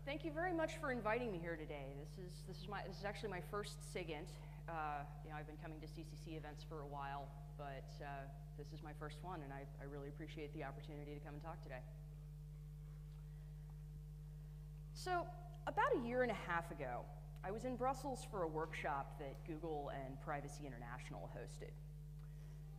Thank you very much for inviting me here today. This is actually my first SIGINT. I've been coming to CCC events for a while, but this is my first one, and I really appreciate the opportunity to come and talk today. So, about a year and a half ago, I was in Brussels for a workshop that Google and Privacy International hosted.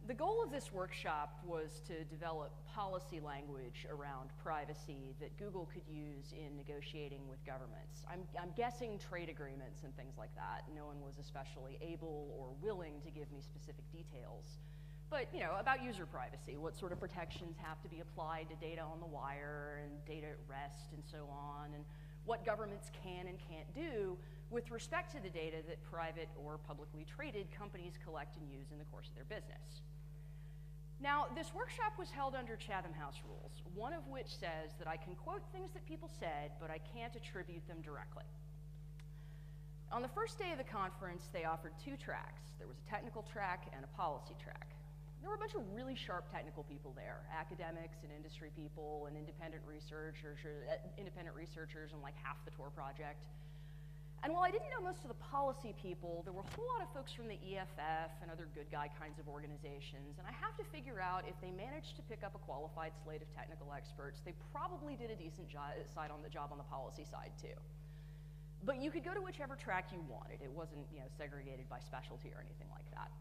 The goal of this workshop was to develop policy language around privacy that Google could use in negotiating with governments. I'm guessing trade agreements and things like that. No one was especially able or willing to give me specific details. But, about user privacy, what sort of protections have to be applied to data on the wire and data at rest and so on, and what governments can and can't do with respect to the data that private or publicly traded companies collect and use in the course of their business. Now, this workshop was held under Chatham House rules, one of which says that I can quote things that people said, but I can't attribute them directly. On the first day of the conference, they offered two tracks. There was a technical track and a policy track. There were a bunch of really sharp technical people there, academics and industry people and independent researchers and like half the Tor project. And while I didn't know most of the policy people, there were a whole lot of folks from the EFF and other good guy kinds of organizations, and I have to figure out if they managed to pick up a qualified slate of technical experts, they probably did a decent job on the policy side too. But you could go to whichever track you wanted. It wasn't, segregated by specialty or anything like that.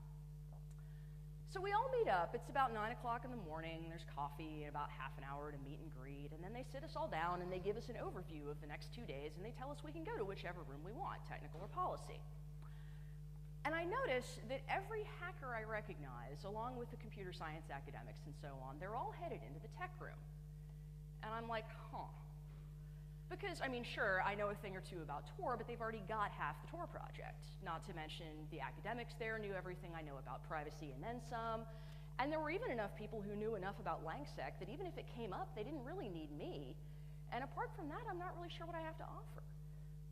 So we all meet up. It's about 9 o'clock in the morning. There's coffee and about half an hour to meet and greet. And then they sit us all down and they give us an overview of the next 2 days. And they tell us we can go to whichever room we want, technical or policy. And I notice that every hacker I recognize, along with the computer science academics and so on, they're all headed into the tech room. And I'm like, huh. Because, sure, I know a thing or two about Tor, but they've already got half the Tor project. Not to mention the academics there knew everything I know about privacy and then some. And there were even enough people who knew enough about LangSec that even if it came up, they didn't really need me. And apart from that, I'm not really sure what I have to offer.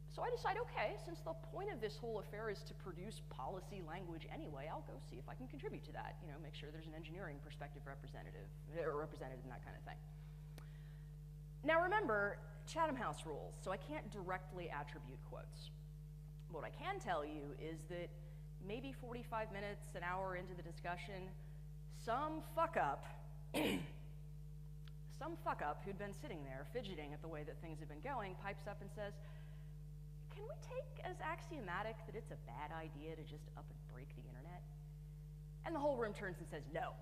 So I decide, okay, since the point of this whole affair is to produce policy language anyway, I'll go see if I can contribute to that. Make sure there's an engineering perspective represented in that kind of thing. Now remember, Chatham House rules, so I can't directly attribute quotes. What I can tell you is that maybe 45 minutes, an hour into the discussion, some fuck up who'd been sitting there fidgeting at the way that things have been going pipes up and says, can we take as axiomatic that it's a bad idea to just up and break the internet? And the whole room turns and says, no.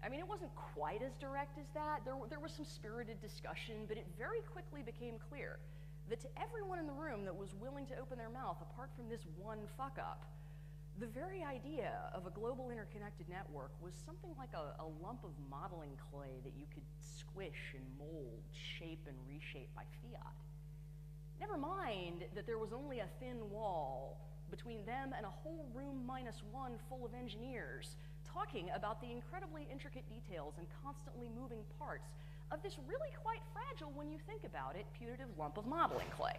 It wasn't quite as direct as that. There was some spirited discussion, but it very quickly became clear that to everyone in the room that was willing to open their mouth, apart from this one fuck-up, the very idea of a global interconnected network was something like a lump of modeling clay that you could squish and mold, shape and reshape by fiat. Never mind that there was only a thin wall between them and a whole room minus one full of engineers talking about the incredibly intricate details and constantly moving parts of this really quite fragile, when you think about it, putative lump of modeling clay.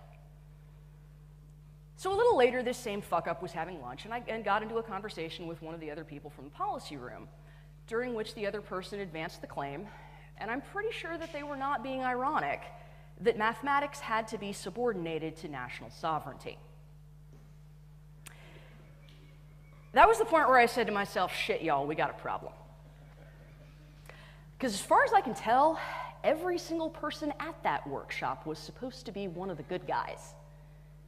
So a little later, this same fuck-up was having lunch, and got into a conversation with one of the other people from the policy room, during which the other person advanced the claim, and I'm pretty sure that they were not being ironic, that mathematics had to be subordinated to national sovereignty. That was the point where I said to myself, shit, y'all, we got a problem. Because as far as I can tell, every single person at that workshop was supposed to be one of the good guys.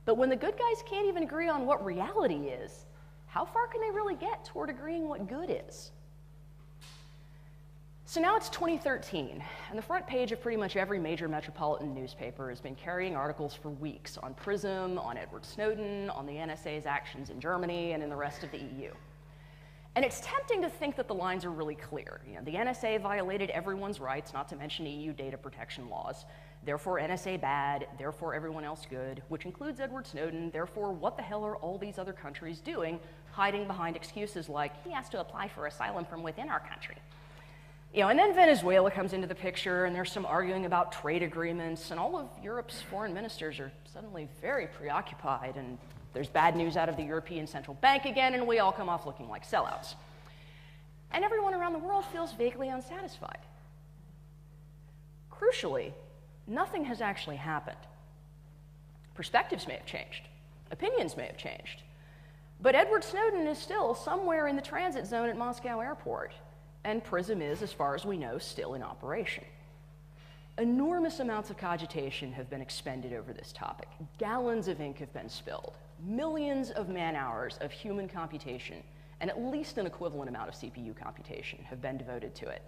But when the good guys can't even agree on what reality is, how far can they really get toward agreeing what good is? So now it's 2013, and the front page of pretty much every major metropolitan newspaper has been carrying articles for weeks on PRISM, on Edward Snowden, on the NSA's actions in Germany, and in the rest of the EU. And it's tempting to think that the lines are really clear. The NSA violated everyone's rights, not to mention EU data protection laws. Therefore, NSA bad, therefore everyone else good, which includes Edward Snowden. Therefore, what the hell are all these other countries doing, hiding behind excuses like, he has to apply for asylum from within our country? And then Venezuela comes into the picture, and there's some arguing about trade agreements, and all of Europe's foreign ministers are suddenly very preoccupied, and there's bad news out of the European Central Bank again, and we all come off looking like sellouts. And everyone around the world feels vaguely unsatisfied. Crucially, nothing has actually happened. Perspectives may have changed. Opinions may have changed. But Edward Snowden is still somewhere in the transit zone at Moscow Airport, and PRISM is, as far as we know, still in operation. Enormous amounts of cogitation have been expended over this topic. Gallons of ink have been spilled. Millions of man-hours of human computation, and at least an equivalent amount of CPU computation have been devoted to it.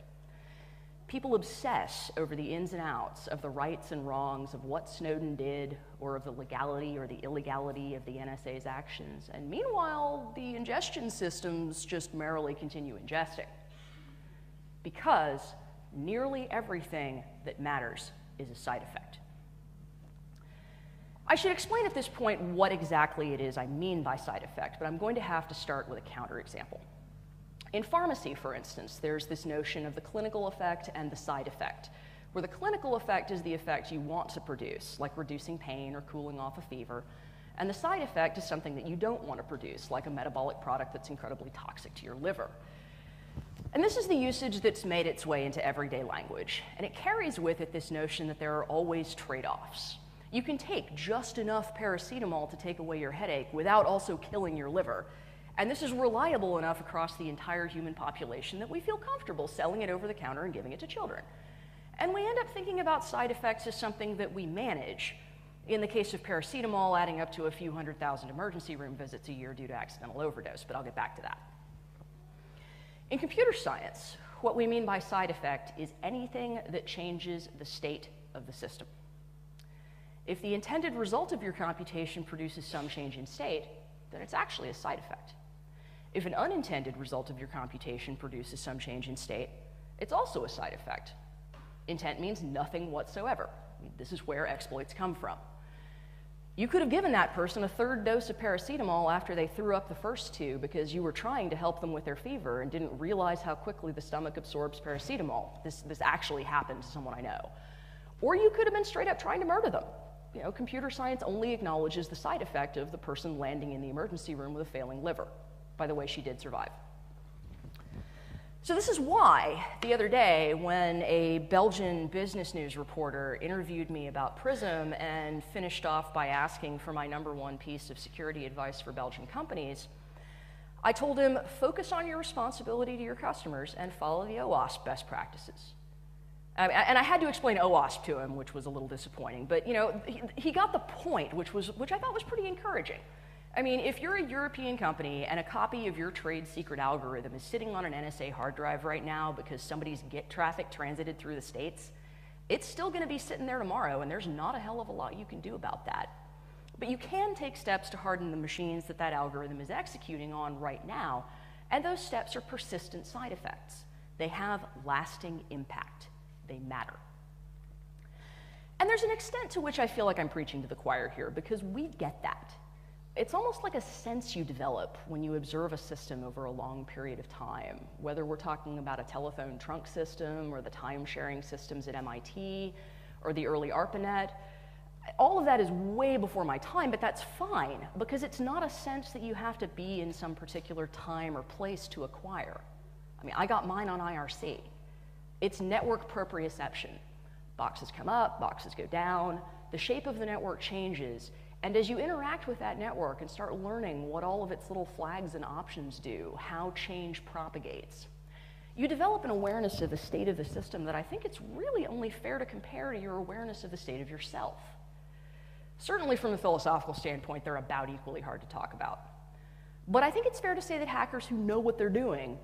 People obsess over the ins and outs of the rights and wrongs of what Snowden did, or of the legality or the illegality of the NSA's actions. And meanwhile, the ingestion systems just merrily continue ingesting. Because nearly everything that matters is a side effect. I should explain at this point what exactly it is I mean by side effect, but I'm going to have to start with a counterexample. In pharmacy, for instance, there's this notion of the clinical effect and the side effect, where the clinical effect is the effect you want to produce, like reducing pain or cooling off a fever, and the side effect is something that you don't want to produce, like a metabolic product that's incredibly toxic to your liver. And this is the usage that's made its way into everyday language, and it carries with it this notion that there are always trade-offs. You can take just enough paracetamol to take away your headache without also killing your liver. And this is reliable enough across the entire human population that we feel comfortable selling it over the counter and giving it to children. And we end up thinking about side effects as something that we manage. In the case of paracetamol, adding up to a few 100,000 emergency room visits a year due to accidental overdose, but I'll get back to that. In computer science, what we mean by side effect is anything that changes the state of the system. If the intended result of your computation produces some change in state, then it's actually a side effect. If an unintended result of your computation produces some change in state, it's also a side effect. Intent means nothing whatsoever. This is where exploits come from. You could have given that person a third dose of paracetamol after they threw up the first two because you were trying to help them with their fever and didn't realize how quickly the stomach absorbs paracetamol. This actually happened to someone I know. Or you could have been straight up trying to murder them. You know, computer science only acknowledges the side effect of the person landing in the emergency room with a failing liver. By the way, she did survive. So this is why, the other day, when a Belgian business news reporter interviewed me about PRISM and finished off by asking for my #1 piece of security advice for Belgian companies, I told him, focus on your responsibility to your customers and follow the OWASP best practices. And I had to explain OWASP to him, which was a little disappointing, but you know, he got the point, which I thought was pretty encouraging. I mean, if you're a European company and a copy of your trade secret algorithm is sitting on an NSA hard drive right now because somebody's Git traffic transited through the States, it's still going to be sitting there tomorrow, and there's not a hell of a lot you can do about that. But you can take steps to harden the machines that that algorithm is executing on right now, and those steps are persistent side effects. They have lasting impact. They matter. And there's an extent to which I feel like I'm preaching to the choir here, because we get that. It's almost like a sense you develop when you observe a system over a long period of time, whether we're talking about a telephone trunk system or the time-sharing systems at MIT or the early ARPANET. All of that is way before my time, but that's fine, because it's not a sense that you have to be in some particular time or place to acquire. I mean, I got mine on IRC. It's network proprioception. Boxes come up, boxes go down, the shape of the network changes, and as you interact with that network and start learning what all of its little flags and options do, how change propagates, you develop an awareness of the state of the system that I think it's really only fair to compare to your awareness of the state of yourself. Certainly from a philosophical standpoint, they're about equally hard to talk about. But I think it's fair to say that hackers who know what they're doing,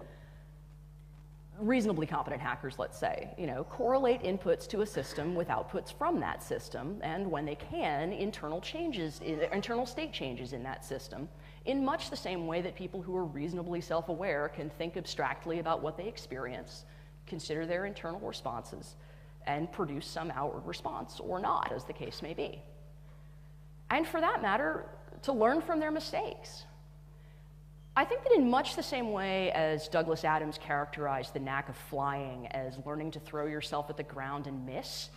reasonably competent hackers, let's say, correlate inputs to a system with outputs from that system, and when they can, internal state changes in that system, in much the same way that people who are reasonably self-aware can think abstractly about what they experience, consider their internal responses, and produce some outward response, or not, as the case may be. And for that matter, to learn from their mistakes. I think that in much the same way as Douglas Adams characterized the knack of flying as learning to throw yourself at the ground and miss,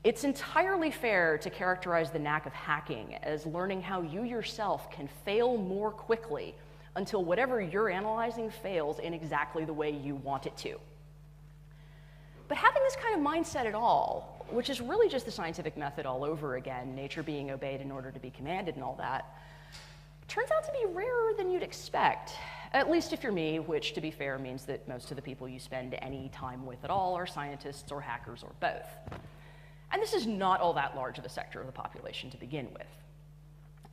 it's entirely fair to characterize the knack of hacking as learning how you yourself can fail more quickly until whatever you're analyzing fails in exactly the way you want it to. But having this kind of mindset at all, which is really just the scientific method all over again, nature being obeyed in order to be commanded and all that, turns out to be rarer than you'd expect. At least if you're me, which, to be fair, means that most of the people you spend any time with at all are scientists or hackers or both. And this is not all that large of a sector of the population to begin with.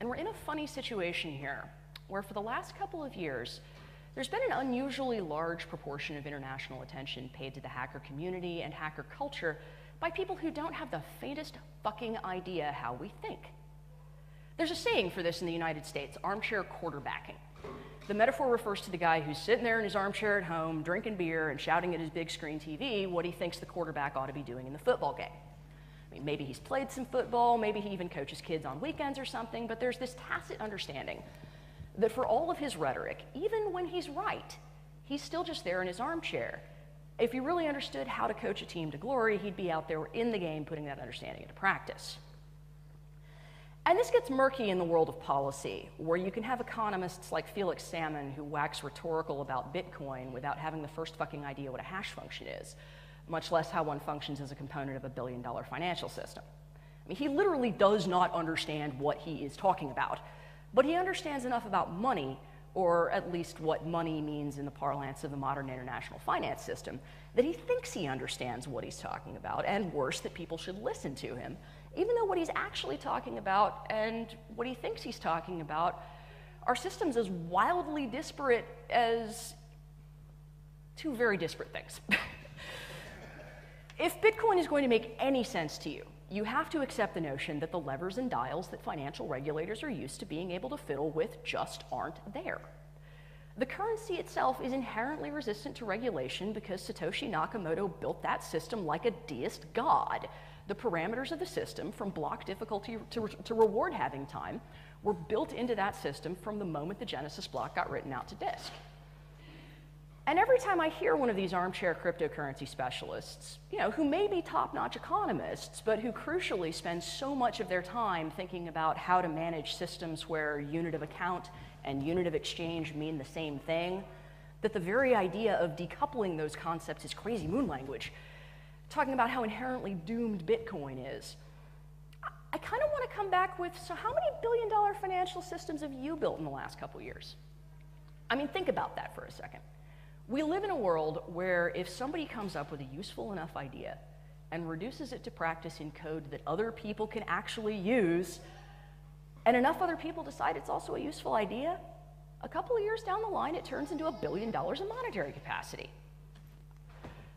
And we're in a funny situation here, where for the last couple of years, there's been an unusually large proportion of international attention paid to the hacker community and hacker culture by people who don't have the faintest fucking idea how we think. There's a saying for this in the United States, armchair quarterbacking. The metaphor refers to the guy who's sitting there in his armchair at home, drinking beer and shouting at his big screen TV what he thinks the quarterback ought to be doing in the football game. I mean, maybe he's played some football, maybe he even coaches kids on weekends or something, but there's this tacit understanding that for all of his rhetoric, even when he's right, he's still just there in his armchair. If he really understood how to coach a team to glory, he'd be out there in the game putting that understanding into practice. And this gets murky in the world of policy, where you can have economists like Felix Salmon who wax rhetorical about Bitcoin without having the first fucking idea what a hash function is, much less how one functions as a component of a billion-dollar financial system. I mean, he literally does not understand what he is talking about, but he understands enough about money, or at least what money means in the parlance of the modern international finance system, that he thinks he understands what he's talking about, and worse, that people should listen to him, even though what he's actually talking about and what he thinks he's talking about are systems as wildly disparate as two very disparate things. If Bitcoin is going to make any sense to you, you have to accept the notion that the levers and dials that financial regulators are used to being able to fiddle with just aren't there. The currency itself is inherently resistant to regulation because Satoshi Nakamoto built that system like a deist god. The parameters of the system, from block difficulty to reward halving time, were built into that system from the moment the Genesis block got written out to disk. And every time I hear one of these armchair cryptocurrency specialists, who may be top-notch economists, but who crucially spend so much of their time thinking about how to manage systems where unit of account and unit of exchange mean the same thing, that the very idea of decoupling those concepts is crazy moon language, talking about how inherently doomed Bitcoin is. I kind of want to come back with, so how many billion-dollar financial systems have you built in the last couple years? I mean, think about that for a second. We live in a world where if somebody comes up with a useful enough idea and reduces it to practice in code that other people can actually use, and enough other people decide it's also a useful idea, a couple of years down the line, it turns into $1 billion in monetary capacity.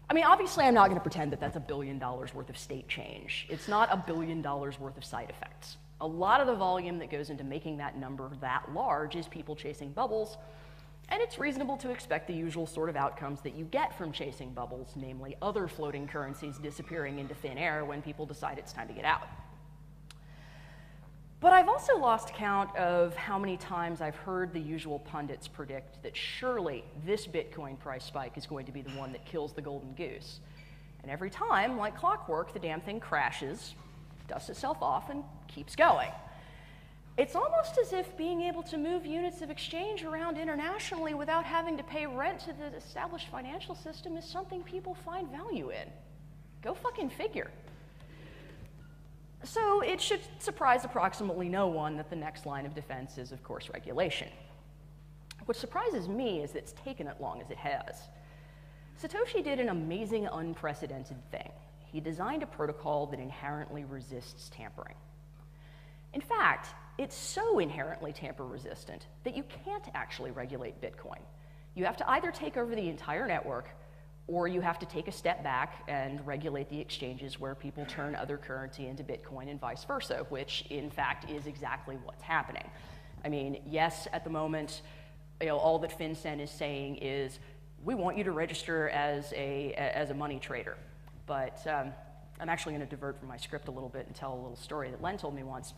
I mean, obviously, I'm not going to pretend that that's $1 billion worth of state change. It's not $1 billion worth of side effects. A lot of the volume that goes into making that number that large is people chasing bubbles, and it's reasonable to expect the usual sort of outcomes that you get from chasing bubbles, namely other floating currencies disappearing into thin air when people decide it's time to get out. But I've also lost count of how many times I've heard the usual pundits predict that surely this Bitcoin price spike is going to be the one that kills the golden goose. And every time, like clockwork, the damn thing crashes, dusts itself off, and keeps going. It's almost as if being able to move units of exchange around internationally without having to pay rent to the established financial system is something people find value in. Go fucking figure. So it should surprise approximately no one that the next line of defense is, of course, regulation. What surprises me is that it's taken as long as it has. Satoshi did an amazing, unprecedented thing. He designed a protocol that inherently resists tampering. In fact, it's so inherently tamper-resistant that you can't actually regulate Bitcoin. You have to either take over the entire network, or you have to take a step back and regulate the exchanges where people turn other currency into Bitcoin and vice versa, which in fact is exactly what's happening. I mean, yes, at the moment, all that FinCEN is saying is, we want you to register as a money trader. But I'm actually going to divert from my script a little bit and tell a little story that Len told me once.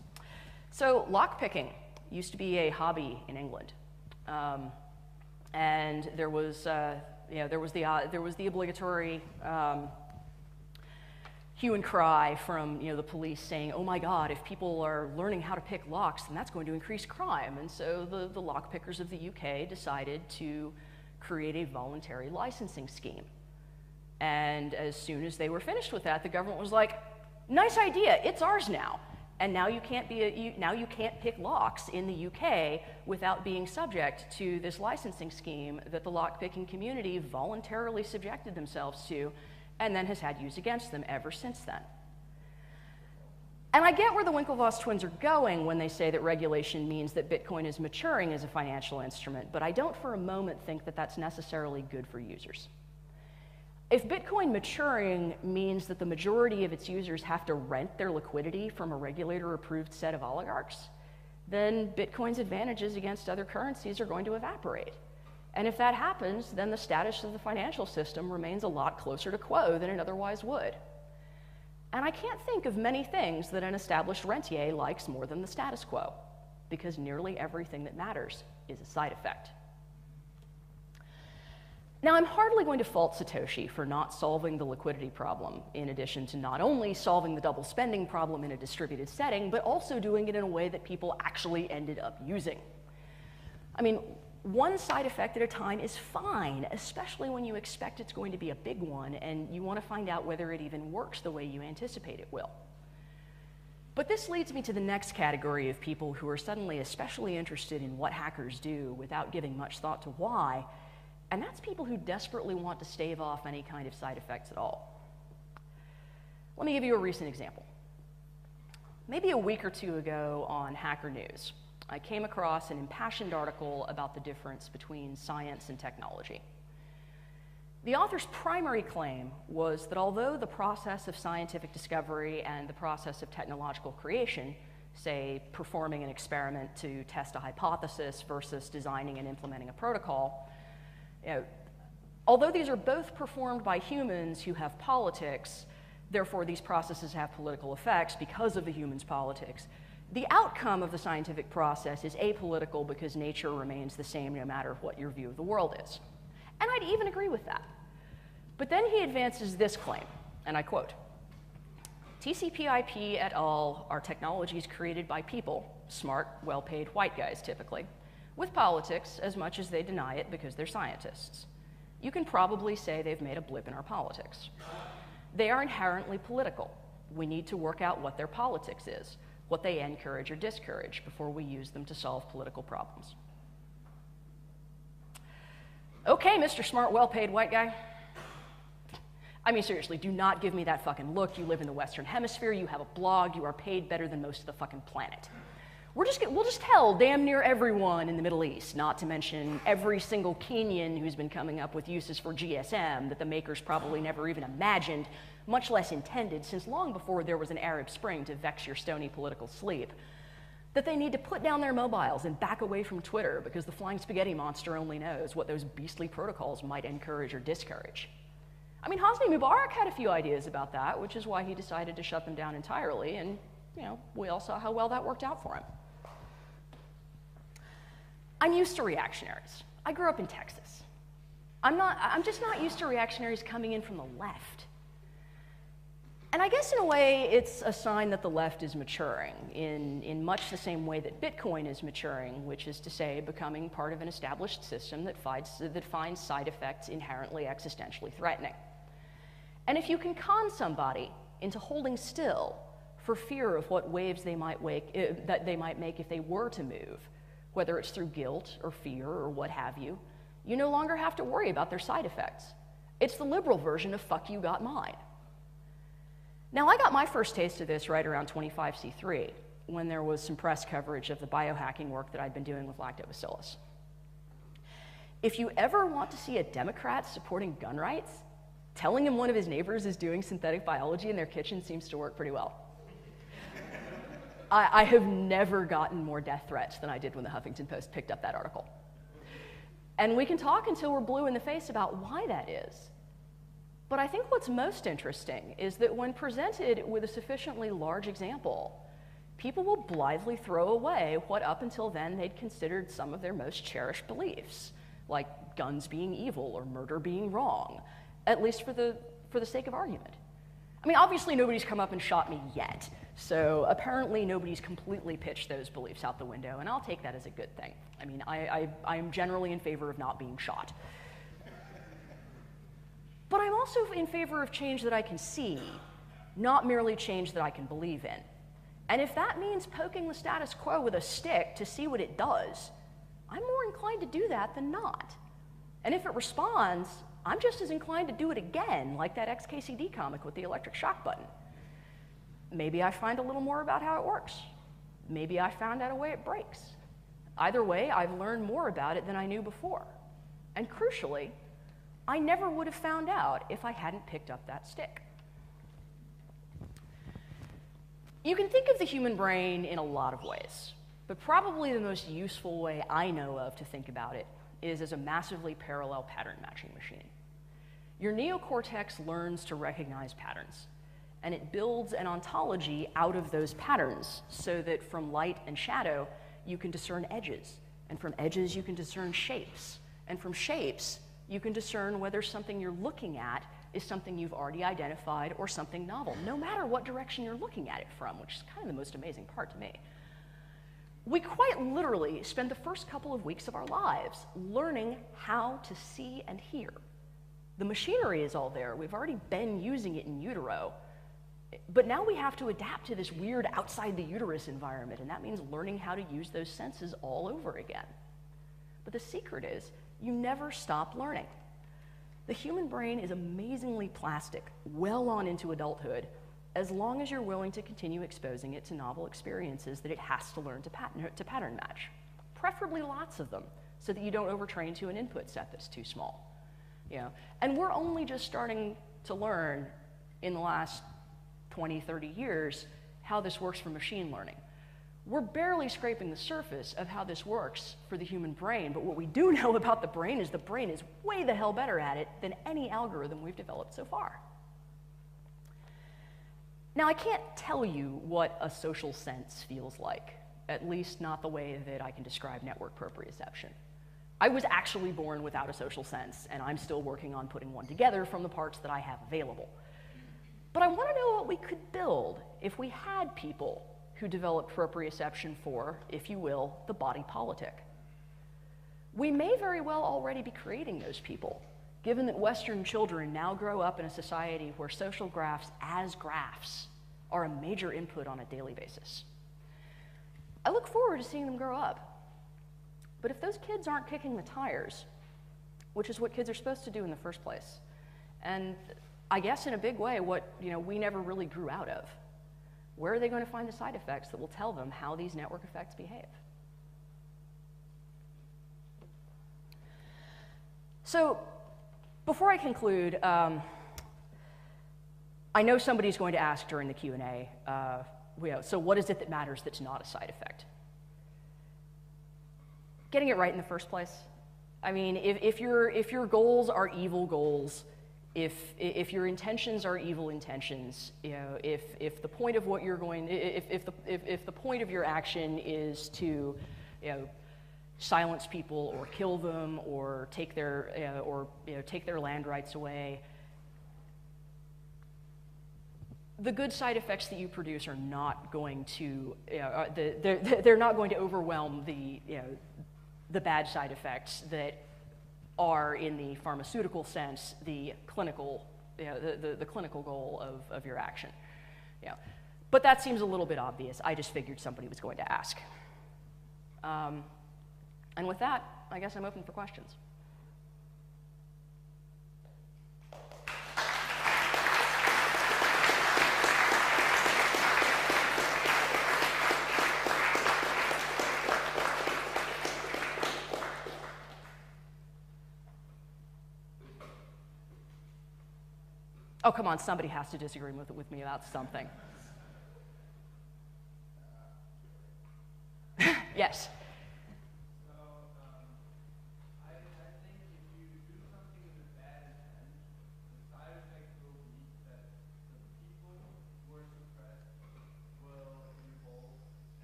So lockpicking used to be a hobby in England, and there was the obligatory hue and cry from the police saying, "Oh my God, if people are learning how to pick locks, then that's going to increase crime." And so the lockpickers of the UK decided to create a voluntary licensing scheme. And as soon as they were finished with that, the government was like, Nice idea, it's ours now. And now you can't pick locks in the UK without being subject to this licensing scheme that the lockpicking community voluntarily subjected themselves to and then has had used against them ever since then. And I get where the Winklevoss twins are going when they say that regulation means that Bitcoin is maturing as a financial instrument, but I don't for a moment think that that's necessarily good for users. If Bitcoin maturing means that the majority of its users have to rent their liquidity from a regulator-approved set of oligarchs, then Bitcoin's advantages against other currencies are going to evaporate. And if that happens, then the status of the financial system remains a lot closer to quo than it otherwise would. And I can't think of many things that an established rentier likes more than the status quo, because nearly everything that matters is a side effect. Now, I'm hardly going to fault Satoshi for not solving the liquidity problem, in addition to not only solving the double spending problem in a distributed setting, but also doing it in a way that people actually ended up using. I mean, one side effect at a time is fine, especially when you expect it's going to be a big one and you want to find out whether it even works the way you anticipate it will. But this leads me to the next category of people who are suddenly especially interested in what hackers do without giving much thought to why, and that's people who desperately want to stave off any kind of side effects at all. Let me give you a recent example. Maybe a week or two ago on Hacker News, I came across an impassioned article about the difference between science and technology. The author's primary claim was that although the process of scientific discovery and the process of technological creation, say performing an experiment to test a hypothesis versus designing and implementing a protocol, although these are both performed by humans who have politics, therefore these processes have political effects because of the human's politics, the outcome of the scientific process is apolitical because nature remains the same no matter what your view of the world is. And I'd even agree with that. But then he advances this claim, and I quote, "TCP/IP et al. Are technologies created by people, smart, well-paid white guys typically, with politics as much as they deny it because they're scientists. You can probably say they've made a blip in our politics. They are inherently political. We need to work out what their politics is, what they encourage or discourage before we use them to solve political problems." Okay, Mr. Smart, well-paid white guy. I mean, seriously, do not give me that fucking look. You live in the Western Hemisphere, you have a blog, you are paid better than most of the fucking planet. We'll just tell damn near everyone in the Middle East, not to mention every single Kenyan who's been coming up with uses for GSM that the makers probably never even imagined, much less intended, since long before there was an Arab Spring to vex your stony political sleep, that they need to put down their mobiles and back away from Twitter because the flying spaghetti monster only knows what those beastly protocols might encourage or discourage. I mean, Hosni Mubarak had a few ideas about that, which is why he decided to shut them down entirely, and we all saw how well that worked out for him. I'm used to reactionaries. I grew up in Texas. I'm just not used to reactionaries coming in from the left. And I guess in a way, it's a sign that the left is maturing in much the same way that Bitcoin is maturing, which is to say, becoming part of an established system that finds side effects inherently existentially threatening. And if you can con somebody into holding still for fear of what waves they might make if they were to move, whether it's through guilt or fear or what have you, you no longer have to worry about their side effects. It's the liberal version of fuck you got mine. Now, I got my first taste of this right around 25C3, when there was some press coverage of the biohacking work that I'd been doing with lactobacillus. If you ever want to see a Democrat supporting gun rights, telling him one of his neighbors is doing synthetic biology in their kitchen seems to work pretty well. I have never gotten more death threats than I did when the Huffington Post picked up that article. And we can talk until we're blue in the face about why that is. But I think what's most interesting is that when presented with a sufficiently large example, people will blithely throw away what up until then they'd considered some of their most cherished beliefs, like guns being evil or murder being wrong, at least for the sake of argument. I mean, obviously nobody's come up and shot me yet, so apparently nobody's completely pitched those beliefs out the window, and I'll take that as a good thing. I mean, I'm generally in favor of not being shot. But I'm also in favor of change that I can see, not merely change that I can believe in. And if that means poking the status quo with a stick to see what it does, I'm more inclined to do that than not. And if it responds, I'm just as inclined to do it again, like that XKCD comic with the electric shock button. Maybe I find a little more about how it works. Maybe I found out a way it breaks. Either way, I've learned more about it than I knew before. And crucially, I never would have found out if I hadn't picked up that stick. You can think of the human brain in a lot of ways, but probably the most useful way I know of to think about it is as a massively parallel pattern matching machine. Your neocortex learns to recognize patterns, and it builds an ontology out of those patterns so that from light and shadow, you can discern edges, and from edges, you can discern shapes, and from shapes, you can discern whether something you're looking at is something you've already identified or something novel, no matter what direction you're looking at it from, which is kind of the most amazing part to me. We quite literally spend the first couple of weeks of our lives learning how to see and hear. The machinery is all there. We've already been using it in utero, but now we have to adapt to this weird outside the uterus environment, and that means learning how to use those senses all over again. But the secret is, you never stop learning. The human brain is amazingly plastic, well on into adulthood, as long as you're willing to continue exposing it to novel experiences that it has to learn to pattern match. Preferably lots of them, so that you don't overtrain to an input set that's too small. And we're only just starting to learn in the last 20, 30 years how this works for machine learning. We're barely scraping the surface of how this works for the human brain, but what we do know about the brain is way the hell better at it than any algorithm we've developed so far. Now, I can't tell you what a social sense feels like, at least not the way that I can describe network proprioception. I was actually born without a social sense, and I'm still working on putting one together from the parts that I have available. But I want to know what we could build if we had people who developed proprioception for, if you will, the body politic. We may very well already be creating those people, given that Western children now grow up in a society where social graphs as graphs are a major input on a daily basis. I look forward to seeing them grow up. But if those kids aren't kicking the tires, which is what kids are supposed to do in the first place, and I guess in a big way what we never really grew out of, where are they going to find the side effects that will tell them how these network effects behave? So before I conclude, I know somebody's going to ask during the Q&A, so what is it that matters that's not a side effect? Getting it right in the first place. I mean, if your goals are evil goals, if your intentions are evil intentions, if the point of what you're going, if the point of your action is to, silence people or kill them or take their take their land rights away, the good side effects that you produce are not going to they're not going to overwhelm the bad side effects that are, in the pharmaceutical sense, the clinical, the clinical goal of your action. But that seems a little bit obvious. I just figured somebody was going to ask. And with that, I guess I'm open for questions. Oh, come on, somebody has to disagree with me about something. Yes? So, I think if you do something with bad intent, the side effect will be that the people who are suppressed will revolt,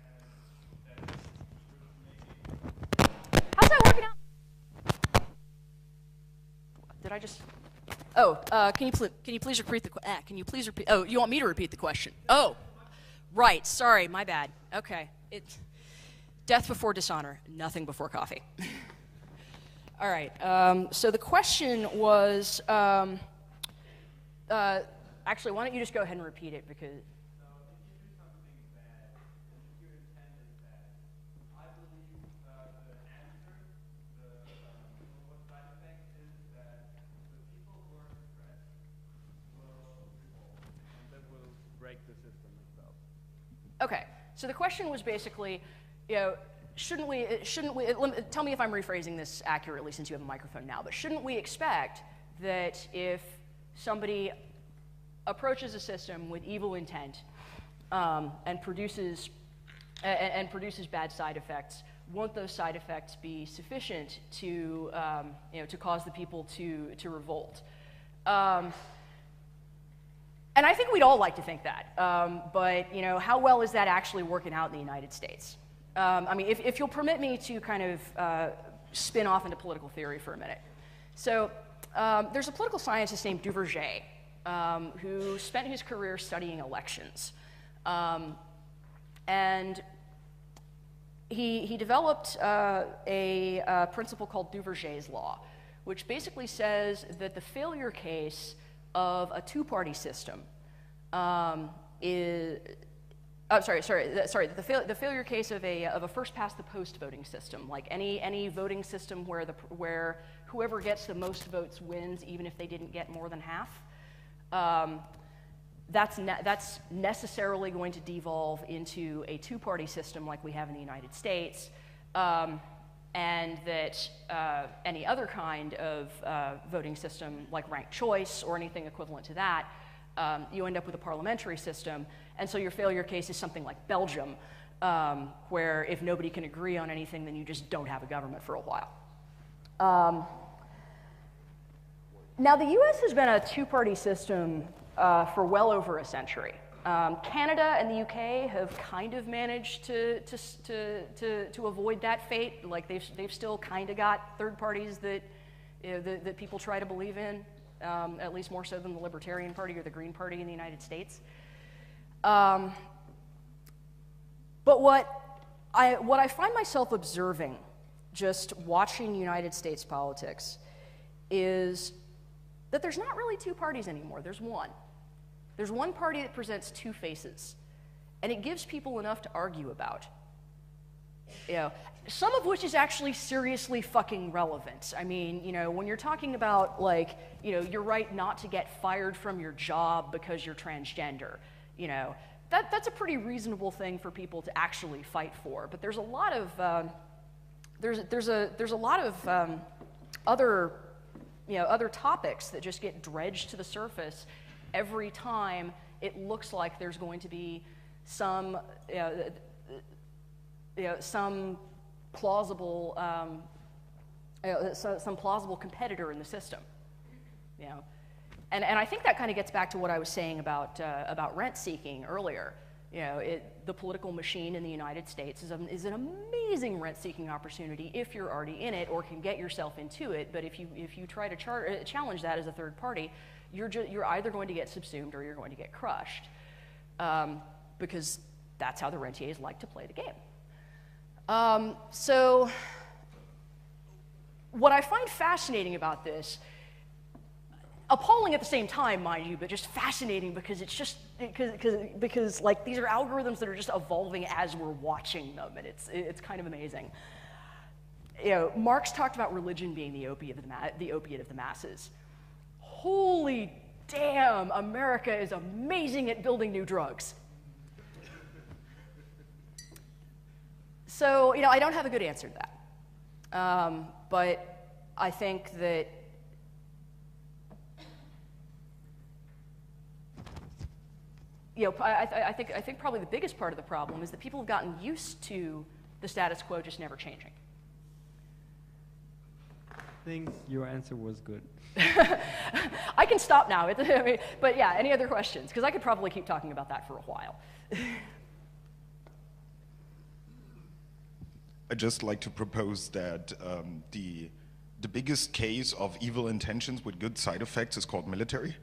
and that maybe... How's that working out? Did I just... Oh, can you please repeat the can you please repeat? Oh, you want me to repeat the question? Oh, right. Sorry, my bad. Okay, it's death before dishonor, nothing before coffee. All right. So the question was, actually, why don't you just go ahead and repeat it, because... So if you do something bad, and if your intent is bad, I believe the answer, what side effect is that the people who are suppressed will revolt, and that will break the system itself. Okay, so the question was basically, you know, shouldn't we, tell me if I'm rephrasing this accurately since you have a microphone now, but shouldn't we expect that if somebody approaches a system with evil intent and produces bad side effects, won't those side effects be sufficient to, you know, to cause the people to revolt? And I think we'd all like to think that, but you know, how well is that actually working out in the United States? I mean, if you'll permit me to kind of spin off into political theory for a minute. So there's a political scientist named Duverger who spent his career studying elections. And he developed a principle called Duverger's law, which basically says that the failure case of a two-party system is... The failure case of a first-past-the-post voting system, like any voting system where whoever gets the most votes wins, even if they didn't get more than half, that's necessarily going to devolve into a two-party system like we have in the United States, and that any other kind of voting system, like ranked choice or anything equivalent to that, you end up with a parliamentary system. And so your failure case is something like Belgium, where if nobody can agree on anything, then you just don't have a government for a while. Now, the US has been a two-party system for well over a century. Canada and the UK have kind of managed to avoid that fate. Like they've still kind of got third parties that, you know, that people try to believe in, at least more so than the Libertarian Party or the Green Party in the United States. But what I find myself observing just watching United States politics is that there's not really two parties anymore. There's one. There's one party that presents two faces, and it gives people enough to argue about. You know, some of which is actually seriously fucking relevant. I mean, you know, when you're talking about, like, you know, your right not to get fired from your job because you're transgender, you know, that's a pretty reasonable thing for people to actually fight for. But there's a lot of there's a lot of other topics that just get dredged to the surface every time it looks like there's going to be some some plausible some plausible competitor in the system, you know. And I think that kind of gets back to what I was saying about rent seeking earlier. You know, the political machine in the United States is an amazing rent seeking opportunity if you're already in it or can get yourself into it. But if you try to challenge that as a third party, you're either going to get subsumed or you're going to get crushed, because that's how the rentiers like to play the game. So what I find fascinating about this, appalling at the same time, mind you, but just fascinating because it's just because like these are algorithms that are just evolving as we're watching them, and it's kind of amazing. You know, Marx talked about religion being the opiate of the masses. Holy damn, America is amazing at building new drugs. So, you know, I don't have a good answer to that, but I think that I think probably the biggest part of the problem is that people have gotten used to the status quo just never changing. I think your answer was good. I can stop now, but yeah, any other questions? Because I could probably keep talking about that for a while. I'd just like to propose that the biggest case of evil intentions with good side effects is called military.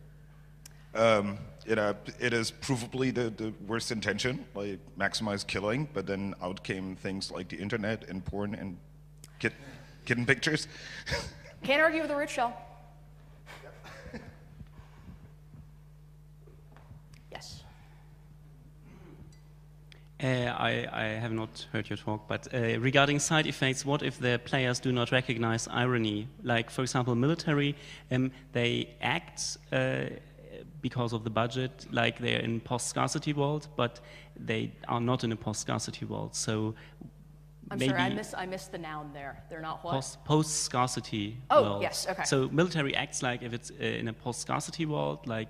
It is provably the worst intention, like maximize killing, but then out came things like the internet and porn and kitten pictures. Can't argue with a rich shell. I have not heard your talk, but regarding side effects, what if the players do not recognize irony? Like, for example, military, they act because of the budget, like they're in post-scarcity world, but they are not in a post-scarcity world. So I'm maybe sorry, I missed the noun there. They're not what? Post-scarcity Oh, world. yes, okay. So military acts like if it's in a post-scarcity world, like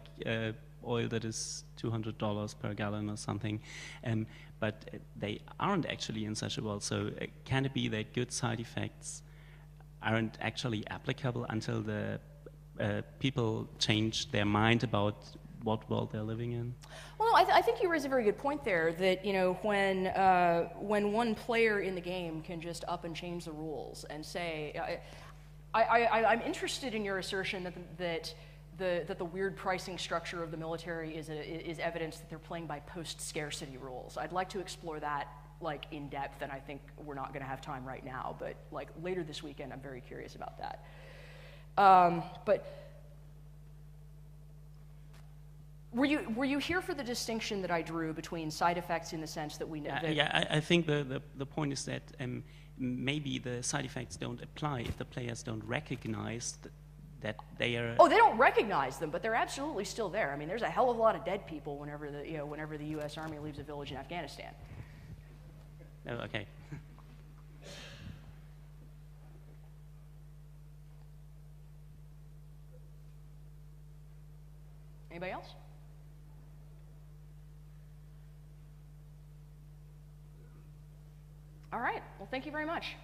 oil that is $200 per gallon or something, but they aren't actually in such a world. So can it be that good side effects aren't actually applicable until the people change their mind about what world they're living in? Well, I think you raise a very good point there, that when one player in the game can just up and change the rules and say, I'm interested in your assertion that the weird pricing structure of the military is evidence that they're playing by post-scarcity rules. I'd like to explore that like in depth, and I think we're not going to have time right now, but like later this weekend, I'm very curious about that. But were you here for the distinction that I drew between side effects in the sense that we know? Yeah, I think the point is that maybe the side effects don't apply if the players don't recognize that they are. Oh, they don't recognize them, but they're absolutely still there. I mean, there's a hell of a lot of dead people whenever the U.S. Army leaves a village in Afghanistan. Oh, okay. Anybody else? All right. Well, thank you very much.